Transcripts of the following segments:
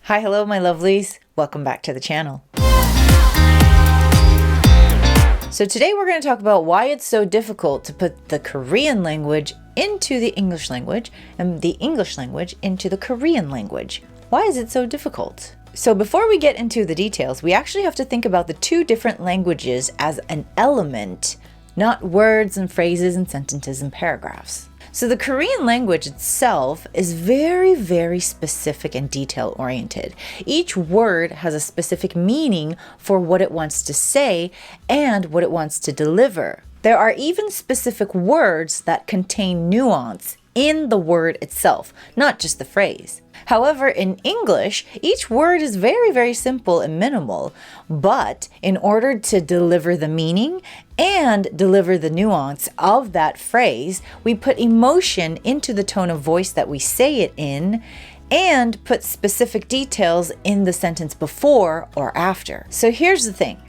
Hi, hello, my lovelies. Welcome back to the channel. So today we're going to talk about why it's so difficult to put the Korean language into the English language and the English language into the Korean language. Why is it so difficult? So before we get into the details, we actually have to think about the two different languages as an element, not words and phrases and sentences and paragraphs. So the Korean language itself is very, very specific and detail oriented. Each word has a specific meaning for what it wants to say and what it wants to deliver. There are even specific words that contain nuance in the word itself, not just the phrase. However, in English, each word is very, very simple and minimal, but in order to deliver the meaning and deliver the nuance of that phrase, we put emotion into the tone of voice that we say it in and put specific details in the sentence before or after. So here's the thing.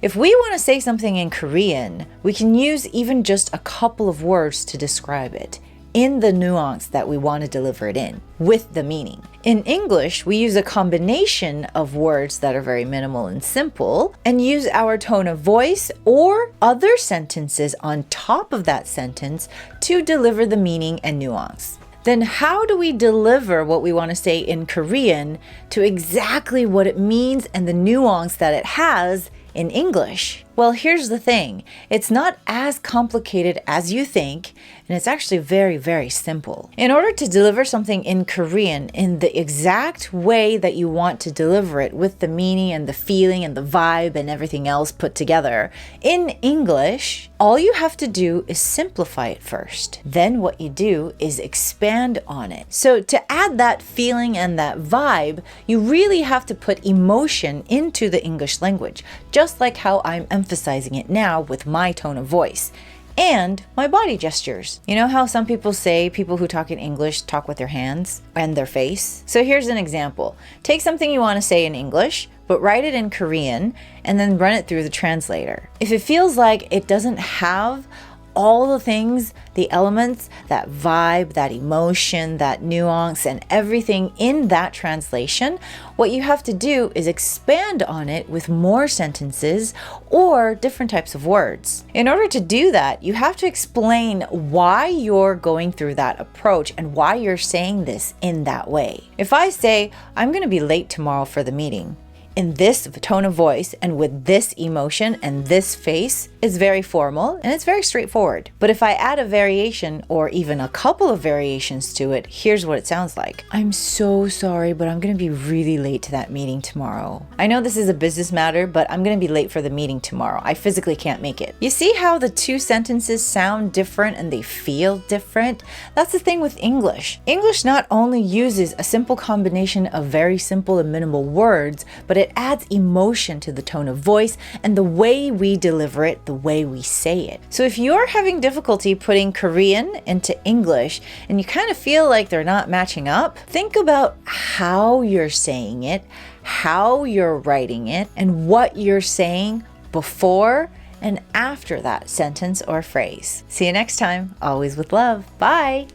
If we want to say something in Korean, we can use even just a couple of words to describe it in the nuance that we want to deliver it in, with the meaning. In English, we use a combination of words that are very minimal and simple, and use our tone of voice or other sentences on top of that sentence to deliver the meaning and nuance. Then how do we deliver what we want to say in Korean to exactly what it means and the nuance that it has in English? Well, here's the thing. It's not as complicated as you think, and it's actually very, very simple. In order to deliver something in Korean in the exact way that you want to deliver it, with the meaning and the feeling and the vibe and everything else put together, in English, all you have to do is simplify it first. Then what you do is expand on it. So to add that feeling and that vibe, you really have to put emotion into the English language, just like how I'm emphasizing it now with my tone of voice and my body gestures. You know how some people say people who talk in English talk with their hands and their face? So here's an example. Take something you want to say in English, but write it in Korean and then run it through the translator. If it feels like it doesn't have all the things, the elements, that vibe, that emotion, that nuance, and everything in that translation, what you have to do is expand on it with more sentences or different types of words. In order to do that, you have to explain why you're going through that approach and why you're saying this in that way. If I say, I'm going to be late tomorrow for the meeting, in this tone of voice and with this emotion and this face, is very formal and it's very straightforward. But if I add a variation or even a couple of variations to it, here's what it sounds like. I'm so sorry, but I'm going to be really late to that meeting tomorrow. I know this is a business matter, but I'm going to be late for the meeting tomorrow. I physically can't make it. You see how the two sentences sound different and they feel different? That's the thing with English. English not only uses a simple combination of very simple and minimal words, but it adds emotion to the tone of voice and the way we deliver it, the way we say it. So if you're having difficulty putting Korean into English and you kind of feel like they're not matching up, think about how you're saying it, how you're writing it, and what you're saying before and after that sentence or phrase. See you next time. Always with love. Bye.